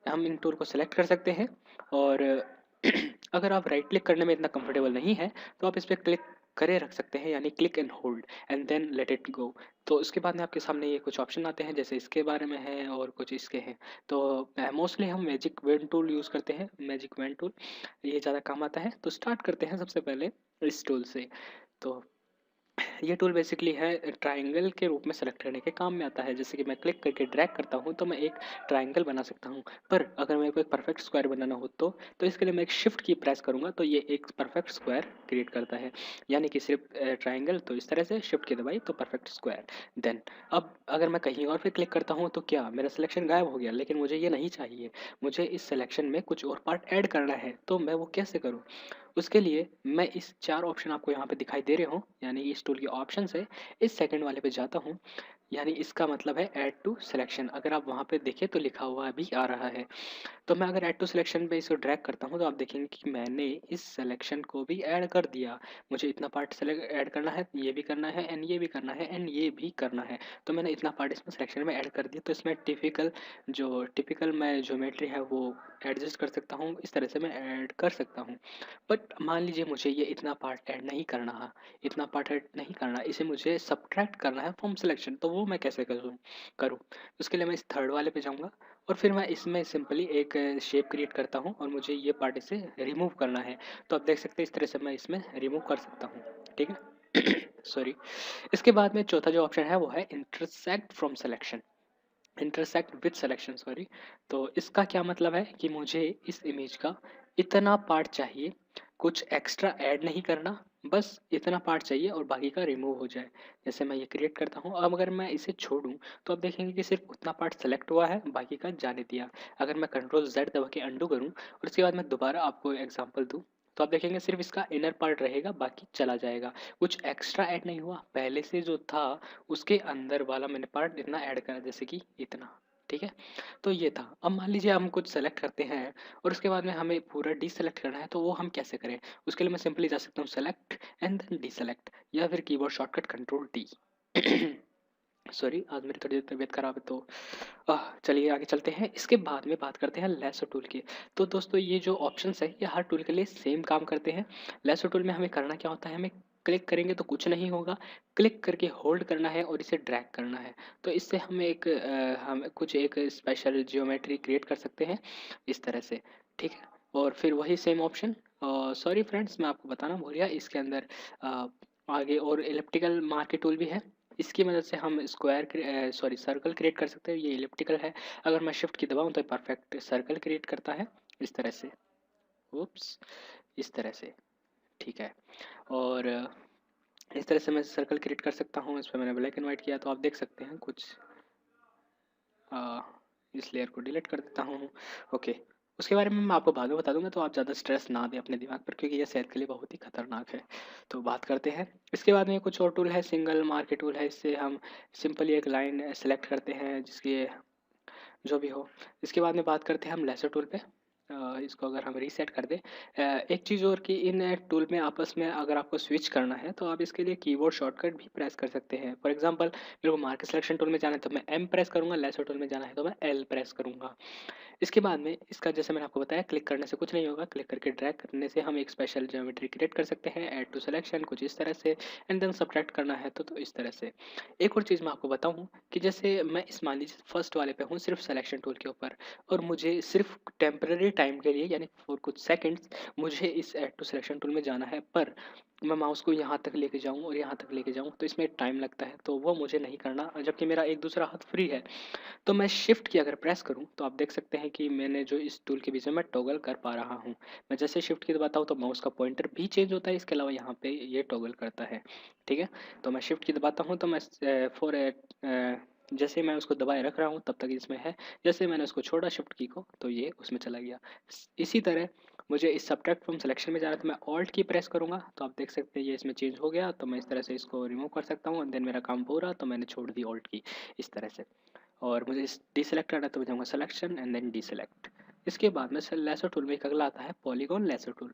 हम इन टूल को सेलेक्ट कर सकते हैं और अगर आप राइट क्लिक करने में इतना कंफर्टेबल नहीं है तो आप इस पर क्लिक करे रख सकते हैं, यानी click and hold and then let it go. तो उसके बाद में आपके सामने ये कुछ ऑप्शन आते हैं, जैसे इसके बारे में है और कुछ इसके हैं। तो मोस्टली हम मैजिक वेन टूल यूज़ करते हैं, मैजिक वेन टूल ये ज़्यादा काम आता है। तो स्टार्ट करते हैं सबसे पहले इस टूल से। तो ये टूल बेसिकली है ट्रायंगल के रूप में सेलेक्ट करने के काम में आता है, जैसे कि मैं क्लिक करके ड्रैग करता हूँ तो मैं एक ट्रायंगल बना सकता हूँ। पर अगर मेरे को एक परफेक्ट स्क्वायर बनाना हो तो इसके लिए मैं एक शिफ्ट की प्रेस करूँगा तो ये एक परफेक्ट स्क्वायर क्रिएट करता है, यानी कि सिर्फ ट्रायंगल। तो इस तरह से शिफ्ट की दबाई तो परफेक्ट स्क्वायर। देन अब अगर मैं कहीं और पे क्लिक करता हूँ तो क्या मेरा सिलेक्शन गायब हो गया, लेकिन मुझे ये नहीं चाहिए, मुझे इस सिलेक्शन में कुछ और पार्ट ऐड करना है। तो मैं वो कैसे करूँ, उसके लिए मैं इस 4 ऑप्शन आपको यहाँ पे दिखाई दे रहे हो, यानी इस टूल के ऑप्शन से इस सेकंड वाले पे जाता हूँ, यानी इसका मतलब है ऐड टू सिलेक्शन। अगर आप वहाँ पे देखें तो लिखा हुआ भी आ रहा है। तो मैं अगर ऐड टू सिलेक्शन पे इसको ड्रैग करता हूँ तो आप देखेंगे कि मैंने इस सिलेक्शन को भी ऐड कर दिया। मुझे इतना पार्ट सेलेक्ट ऐड करना है, ये भी करना है एंड ये भी करना है एंड ये भी करना है। तो मैंने इतना पार्ट इसमें सिलेक्शन में ऐड कर दिया। तो इसमें टिपिकल मैं ज्योमेट्री है वो एडजस्ट कर सकता हूँ, इस तरह से मैं ऐड कर सकता हूँ। बट मान लीजिए मुझे ये इतना पार्ट ऐड नहीं करना है, इतना पार्ट ऐड नहीं करना, इसे मुझे सब्ट्रैक्ट करना है फ्रॉम सिलेक्शन। तो वो मैं कैसे करूँ। उसके लिए मैं इस थर्ड वाले पे जाऊँगा और फिर मैं इसमें सिंपली एक शेप क्रिएट करता हूँ और मुझे ये पार्ट इसे रिमूव करना है। तो आप देख सकते हैं इस तरह से मैं इसमें रिमूव कर सकता हूँ, ठीक है। सॉरी। इसके बाद में चौथा जो ऑप्शन है वो है intersect from selection. Intersect with selection, sorry. तो इसका क्या मतलब है कि मुझे इस इमेज का इतना पार्ट चाहिए, कुछ एक्स्ट्रा ऐड नहीं करना, बस इतना पार्ट चाहिए और बाकी का रिमूव हो जाए। जैसे मैं ये क्रिएट करता हूँ, अब अगर मैं इसे छोड़ूँ तो आप देखेंगे कि सिर्फ उतना पार्ट सेलेक्ट हुआ है, बाकी का जाने दिया। अगर मैं कंट्रोल जेड दबा के अंडू करूँ और उसके बाद मैं दोबारा आपको एग्जांपल दूँ, तो आप देखेंगे सिर्फ इसका इनर पार्ट रहेगा, बाकी चला जाएगा। कुछ एक्स्ट्रा ऐड नहीं हुआ, पहले से जो था उसके अंदर वाला मैंने पार्ट इतना ऐड करा, जैसे कि इतना। ठीक है, तो ये था। अब मान लीजिए हम कुछ सेलेक्ट करते हैं और उसके बाद में हमें पूरा डीसेलेक्ट करना है, तो वो हम कैसे करें? उसके लिए मैं सिंपली जा सकता हूँ सेलेक्ट एंड देन डीसेलेक्ट, या फिर keyboard shortcut control D. Sorry, आज मेरी थोड़ी तबीयत खराब है, तो चलिए आगे चलते हैं। इसके बाद में बात करते हैं लेसो टूल की। तो दोस्तों ये जो ऑप्शंस है ये हर टूल के लिए सेम काम करते हैं। लेसो टूल में हमें करना क्या होता है, हमें क्लिक करेंगे तो कुछ नहीं होगा, क्लिक करके होल्ड करना है और इसे ड्रैग करना है। तो इससे हम हम कुछ एक स्पेशल जियोमेट्री क्रिएट कर सकते हैं इस तरह से। ठीक है, और फिर वही सेम ऑप्शन, सॉरी फ्रेंड्स मैं आपको बताना भूल गया, इसके अंदर अ, आगे और इलिप्टिकल मार्के टूल भी है। इसकी मदद से हम स्क्वायर सॉरी सर्कल क्रिएट कर सकते हैं। ये इलिप्टिकल है, अगर मैं शिफ्ट की दबाऊँ तो परफेक्ट सर्कल क्रिएट करता है इस तरह से। उप्स, इस तरह से। ठीक है, और इस तरह से मैं सर्कल क्रिएट कर सकता हूँ। इस पर मैंने ब्लैक एंड वाइट किया तो आप देख सकते हैं कुछ। अ, इस लेयर को डिलीट कर देता हूँ। ओके, उसके बारे में मैं आपको बाद में बता दूंगा, तो आप ज़्यादा स्ट्रेस ना दें अपने दिमाग पर, क्योंकि ये सेहत के लिए बहुत ही खतरनाक है। तो बात करते हैं, इसके बाद में कुछ और टूल है, सिंगल मार्के टूल है। इससे हम सिंपली एक लाइन सेलेक्ट करते हैं जिसकी जो भी हो। इसके बाद में बात करते हैं हम लेसर टूल पे। इसको अगर हम रीसेट कर दें, एक चीज़ और कि इन टूल में आपस में अगर आपको स्विच करना है तो आप इसके लिए कीबोर्ड शॉर्टकट भी प्रेस कर सकते हैं। फॉर एग्जांपल मेरे को मार्क सिलेक्शन टूल में जाना है तो मैं एम प्रेस करूंगा, लेसर टूल में जाना है तो मैं एल प्रेस करूंगा। इसके बाद में इसका जैसे मैंने आपको बताया, क्लिक करने से कुछ नहीं होगा, क्लिक करके ड्रैग करने से हम एक स्पेशल ज्योमेट्री क्रिएट कर सकते हैं, ऐड टू सिलेक्शन कुछ इस तरह से, एंड देन सब्ट्रैक्ट करना है तो इस तरह से। एक और चीज़ मैं आपको बताऊं कि जैसे मैं इस मान लीजिए फर्स्ट वाले पे हूँ सिर्फ सिलेक्शन टूल के ऊपर, और मुझे सिर्फ टेम्पररी टाइम के लिए यानी फॉर कुछ सेकंड्स मुझे इस ऐड टू सिलेक्शन टूल में जाना है, पर मैं माउस को यहाँ तक लेके जाऊँ और यहाँ तक लेके जाऊँ तो इसमें टाइम लगता है, तो वो मुझे नहीं करना, जबकि मेरा एक दूसरा हाथ फ्री है। तो मैं शिफ्ट की अगर प्रेस करूं तो आप देख सकते हैं कि मैंने जो इस टूल के बीच में मैं टॉगल कर पा रहा हूं। मैं जैसे शिफ्ट की दबाता हूं तो माउस का पॉइंटर भी चेंज होता है, इसके अलावा यहाँ पे ये टॉगल करता है। ठीक है, तो मैं शिफ्ट की दबाता हूं तो मैं फॉर जैसे मैं उसको दबाए रख रहा हूँ तब तक इसमें है, जैसे मैंने उसको छोड़ा शिफ्ट की को तो ये उसमें चला गया। इसी तरह मुझे इस सब्ट्रैक्ट फ्रॉम सिलेक्शन में जाना है तो मैं ऑल्ट की प्रेस करूंगा तो आप देख सकते हैं ये इसमें चेंज हो गया, तो मैं इस तरह से इसको रिमूव कर सकता हूँ, देन मेरा काम पूरा, तो मैंने छोड़ दी ऑल्ट की इस तरह से। और मुझे डीसेलेक्ट करना है तो मैं जाऊँगा सिलेक्शन एंड देन डीसेलेक्ट। इसके बाद में लेसर टूल में एक अगला आता है पॉलीगॉन लेसर टूल।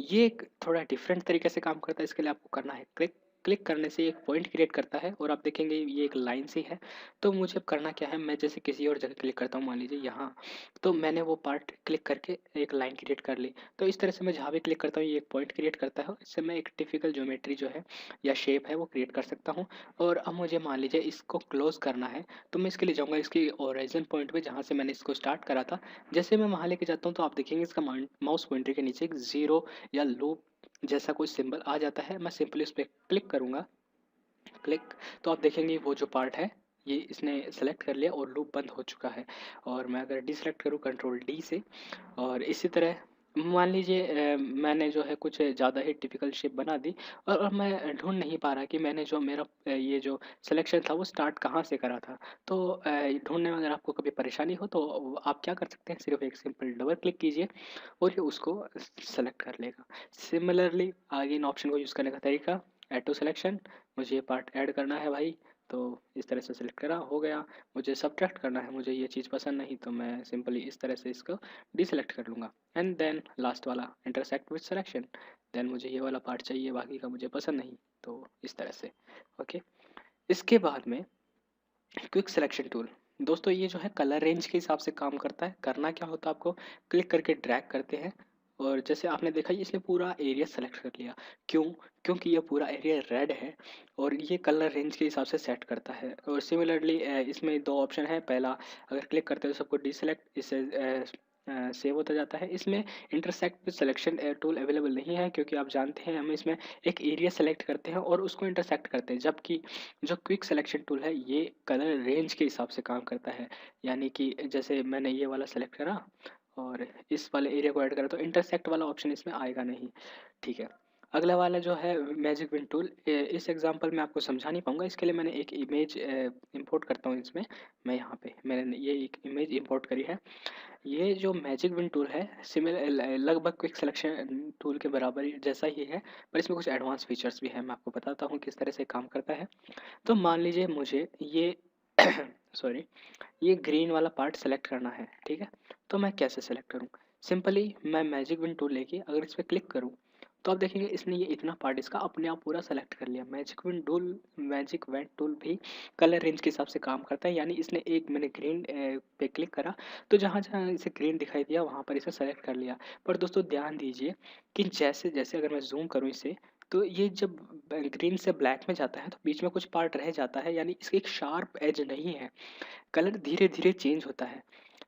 ये एक थोड़ा डिफरेंट तरीके से काम करता है। इसके लिए आपको करना है क्लिक, क्लिक करने से एक पॉइंट क्रिएट करता है और आप देखेंगे ये एक लाइन सी है। तो मुझे अब करना क्या है, मैं जैसे किसी और जगह क्लिक करता हूँ, मान लीजिए यहाँ, तो मैंने वो पार्ट क्लिक करके एक लाइन क्रिएट कर ली। तो इस तरह से मैं जहाँ भी क्लिक करता हूँ ये एक पॉइंट क्रिएट करता है, इससे मैं एक टिपिकल ज्योमेट्री जो है या शेप है वो क्रिएट कर सकता हूँ। और अब मुझे मान लीजिए इसको क्लोज करना है तो मैं इसके लिए जाऊँगा इसकी ओरिजिन पॉइंट पे जहाँ से मैंने इसको स्टार्ट करा था। जैसे मैं वहाँ लेके जाता हूँ तो आप देखेंगे इसका माउस पॉइंटर के नीचे एक जीरो या लूप जैसा कोई सिंबल आ जाता है। मैं सिंपली उस पर क्लिक करूँगा, क्लिक, तो आप देखेंगे वो जो पार्ट है ये इसने सेलेक्ट कर लिया और लूप बंद हो चुका है। और मैं अगर डिसेलेक्ट करूँ कंट्रोल डी से, और इसी तरह मान लीजिए मैंने जो है कुछ ज़्यादा ही टिपिकल शेप बना दी, और अब मैं ढूंढ नहीं पा रहा कि मैंने जो मेरा ये जो सिलेक्शन था वो स्टार्ट कहाँ से करा था। तो ढूंढने में अगर आपको कभी परेशानी हो तो आप क्या कर सकते हैं, सिर्फ एक सिंपल डबल क्लिक कीजिए और ये उसको सेलेक्ट कर लेगा। सिमिलरली आगे इन ऑप्शन को यूज़ करने का तरीका, ऐड टू सिलेक्शन, मुझे ये पार्ट ऐड करना है भाई, तो इस तरह से सिलेक्ट करा हो गया। मुझे सब्ट्रैक्ट करना है, मुझे ये चीज़ पसंद नहीं तो मैं सिंपली इस तरह से इसको डिसेलेक्ट कर लूँगा। एंड देन लास्ट वाला इंटरसेक्ट विद सिलेक्शन, देन मुझे ये वाला पार्ट चाहिए, बाकी का मुझे पसंद नहीं, तो इस तरह से। ओके, इसके बाद में क्विक सिलेक्शन टूल। दोस्तों ये जो है कलर रेंज के हिसाब से काम करता है। करना क्या होता है, आपको क्लिक करके ड्रैग करते हैं और जैसे आपने देखा इसने पूरा एरिया सेलेक्ट कर लिया। क्यों? क्योंकि ये पूरा एरिया रेड है और ये कलर रेंज के हिसाब से सेट करता है। और सिमिलरली इसमें दो ऑप्शन है, पहला अगर क्लिक करते हो सबको डिसेलेक्ट, इससे सेव होता जाता है। इसमें इंटरसेक्ट सिलेक्शन टूल अवेलेबल नहीं है, क्योंकि आप जानते हैं हम इसमें एक एरिया सेलेक्ट करते हैं और उसको इंटरसेक्ट करते हैं, जबकि जो क्विक सिलेक्शन टूल है ये कलर रेंज के हिसाब से काम करता है। यानी कि जैसे मैंने ये वाला सेलेक्ट करा और इस वाले एरिया को ऐड करा, तो इंटरसेक्ट वाला ऑप्शन इसमें आएगा नहीं। ठीक है, अगला वाला जो है मैजिक विंड टूल, इस एग्जांपल में आपको समझा नहीं पाऊंगा, इसके लिए मैंने एक इमेज इंपोर्ट करता हूँ इसमें। मैं यहाँ पे मैंने ये एक इमेज इंपोर्ट करी है। ये जो मैजिक विंड टूल है सिमिलर लगभग क्विक सिलेक्शन टूल के बराबर ही जैसा ही है, पर इसमें कुछ एडवांस फीचर्स भी हैं। मैं आपको बताता हूँ किस तरह से काम करता है। तो मान लीजिए मुझे ये सॉरी, ये ग्रीन वाला पार्ट सेलेक्ट करना है। ठीक है, तो मैं कैसे सेलेक्ट करूँ? सिंपली मैं मैजिक विंड टूल लेके अगर इस पर क्लिक करूँ तो आप देखेंगे इसने ये इतना पार्ट इसका अपने आप पूरा सेलेक्ट कर लिया। मैजिक विंड टूल भी कलर रेंज के हिसाब से काम करता है। यानी इसने एक, मैंने ग्रीन पे क्लिक करा तो जहाँ जहाँ इसे ग्रीन दिखाई दिया वहाँ पर इसे सेलेक्ट कर लिया। पर दोस्तों ध्यान दीजिए कि जैसे जैसे अगर मैं जूम करूँ इसे, तो ये जब ग्रीन से ब्लैक में जाता है तो बीच में कुछ पार्ट रह जाता है, यानी इसकी एक शार्प एज नहीं है, कलर धीरे धीरे चेंज होता है।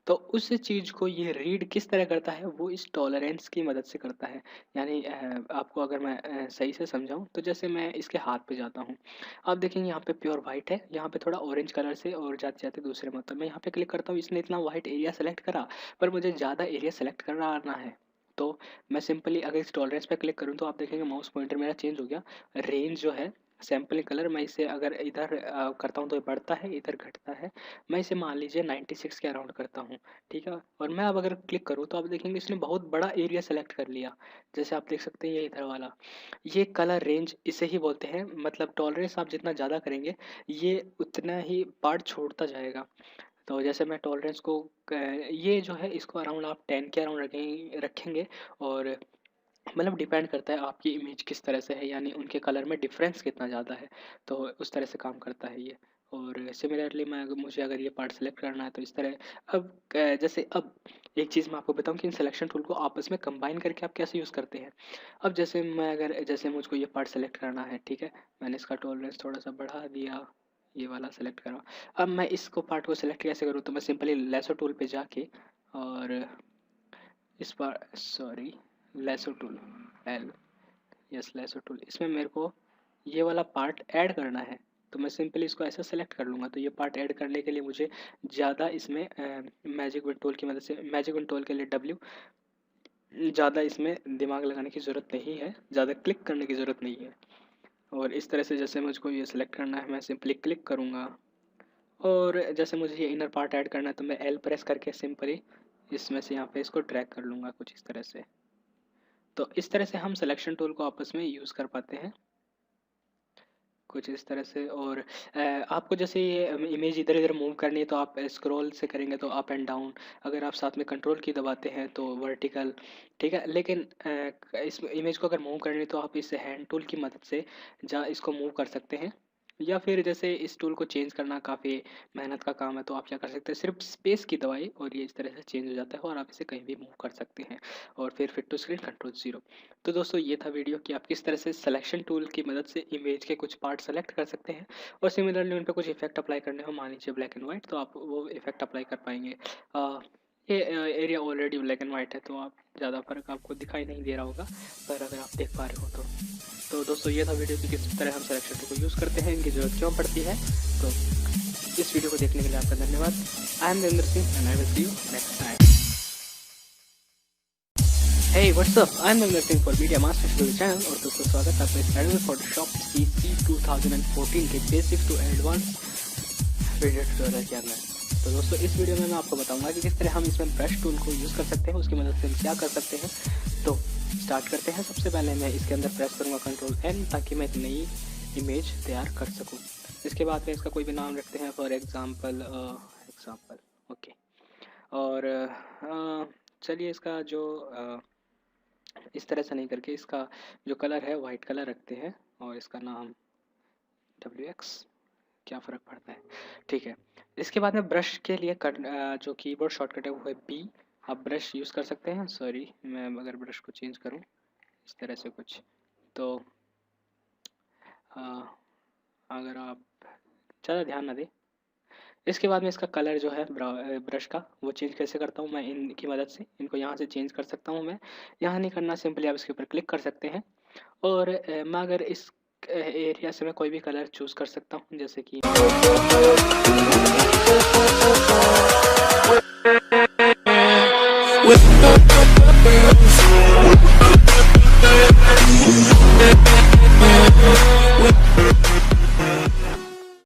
तो उस चीज़ को ये रीड किस तरह करता है, वो इस टॉलरेंस की मदद से करता है। यानी आपको अगर मैं सही से समझाऊं तो जैसे मैं इसके हाथ पे जाता हूं, आप देखेंगे यहाँ पे प्योर वाइट है, यहाँ पे थोड़ा ऑरेंज कलर से और जाते जाते दूसरे मतलब मैं यहाँ पे क्लिक करता हूँ, इसने इतना वाइट एरिया सेलेक्ट करा, पर मुझे ज़्यादा एरिया सेलेक्ट करना है। तो मैं सिंपली अगर इस टॉलरेंस पे क्लिक करूँ तो आप देखेंगे माउस पॉइंटर मेरा चेंज हो गया। रेंज जो है सैम्पलिंग कलर, मैं इसे अगर इधर करता हूँ तो ये बढ़ता है, इधर घटता है। मैं इसे मान लीजिए 96 के अराउंड करता हूँ। ठीक है, और मैं अब अगर क्लिक करूँ तो आप देखेंगे इसने बहुत बड़ा एरिया सेलेक्ट कर लिया। जैसे आप देख सकते हैं ये इधर वाला, ये कलर रेंज इसे ही बोलते हैं। मतलब टॉलरेंस आप जितना ज़्यादा करेंगे ये उतना ही पार्ट छोड़ता जाएगा। तो जैसे मैं टॉलरेंस को ये जो है इसको अराउंड आप 10 के अराउंड रखेंगे। और मतलब डिपेंड करता है आपकी इमेज किस तरह से है, यानी उनके कलर में डिफरेंस कितना ज़्यादा है, तो उस तरह से काम करता है ये। और सिमिलरली मुझे अगर ये पार्ट सेलेक्ट करना है तो इस तरह। अब जैसे अब एक चीज़ मैं आपको बताऊं कि इन सिलेक्शन टूल को आपस में कंबाइन करके आप कैसे यूज़ करते हैं। अब जैसे मैं अगर जैसे मुझको ये पार्ट सेलेक्ट करना है, ठीक है, मैंने इसका टॉलरेंस थोड़ा सा बढ़ा दिया, ये वाला सेलेक्ट करा। अब मैं इसको पार्ट को सेलेक्ट कैसे करूँ, तो मैं सिंपली लेसो टूल पे जाके और इस बार sorry lasso tool, L, yes lasso tool, इसमें मेरे को ये वाला पार्ट ऐड करना है। तो मैं सिंपली इसको ऐसा सेलेक्ट कर लूँगा। तो ये पार्ट ऐड करने के लिए मुझे ज़्यादा इसमें मैजिक विंड टूल की मदद से, मैजिक विंड टूल के लिए डब्ल्यू, ज़्यादा इसमें दिमाग लगाने की ज़रूरत नहीं है, ज़्यादा क्लिक करने की ज़रूरत नहीं है। और इस तरह से जैसे मुझको ये सेलेक्ट करना है मैं सिंपली क्लिक करूँगा। और जैसे मुझे ये इनर पार्ट ऐड करना है तो मैं एल प्रेस करके सिंपली इसमें से यहाँ पे इसको ड्रैग कर लूँगा कुछ इस तरह से। तो इस तरह से हम सिलेक्शन टूल को आपस में यूज़ कर पाते हैं कुछ इस तरह से। और आपको जैसे ये इमेज इधर इधर मूव करनी है तो आप स्क्रॉल से करेंगे तो अप एंड डाउन, अगर आप साथ में कंट्रोल की दबाते हैं तो वर्टिकल। ठीक है, लेकिन इस इमेज को अगर मूव करनी है तो आप इस हैंड टूल की मदद से जा इसको मूव कर सकते हैं। या फिर जैसे इस टूल को चेंज करना काफ़ी मेहनत का काम है तो आप क्या कर सकते हैं, सिर्फ स्पेस की दबाई और ये इस तरह से चेंज हो जाता है और आप इसे कहीं भी मूव कर सकते हैं। और फिर फिट टू स्क्रीन कंट्रोल 0। तो दोस्तों ये था वीडियो कि आप किस तरह से सिलेक्शन टूल की मदद से इमेज के कुछ पार्ट सेलेक्ट कर सकते हैं और सिमिलरली उन पर कुछ इफेक्ट अप्लाई करने हो, मान लीजिए ब्लैक एंड वाइट, तो आप वो इफेक्ट अप्लाई कर पाएंगे। ये area already black and white है तो आप ज़्यादा फर्क आपको दिखाई नहीं दे रहा होगा, पर अगर आप देख पा रहे हो तो दोस्तों ये था वीडियो कि किस तरह हम सिलेक्शन टूल को यूज़ करते हैं, इनकी ज़रूरत क्यों पड़ती है। तो इस वीडियो को देखने के लिए आपका धन्यवाद। आई am Devendra Singh and I will see you next time. Hey, what's up? I'm Navneet for Media Master Studio channel और दोस्तों स्वागत है आपका इस Adobe Photoshop CC 2014 के basic to advance video tutorial के अंदर। तो दोस्तों इस वीडियो में मैं आपको बताऊंगा कि किस तरह हम इसमें ब्रश टूल को यूज़ कर सकते हैं, उसकी मदद से हम क्या कर सकते हैं। तो स्टार्ट करते हैं। सबसे पहले मैं इसके अंदर प्रेस करूँगा कंट्रोल N ताकि मैं एक नई इमेज तैयार कर सकूँ। इसके बाद में इसका कोई भी नाम रखते हैं, फॉर एग्ज़ाम्पल ओके। और चलिए इसका जो इस तरह से नहीं करके इसका जो कलर है वाइट कलर रखते हैं और इसका नाम WX, क्या फ़र्क पड़ता है। ठीक है, इसके बाद में ब्रश के लिए जो कीबोर्ड शॉर्टकट है वो है B। आप ब्रश यूज़ कर सकते हैं। सॉरी, मैं अगर ब्रश को चेंज करूँ इस तरह से कुछ, तो अगर आप ज़्यादा ध्यान ना दें, इसके बाद में इसका कलर जो है ब्रश का वो चेंज कैसे करता हूँ मैं इनकी मदद से। इनको यहाँ से चेंज कर सकता हूँ मैं, यहाँ नहीं करना, सिंपली आप इसके ऊपर क्लिक कर सकते हैं। और मैं अगर इस एरिया से मैं कोई भी कलर चूज़ कर सकता हूँ, जैसे कि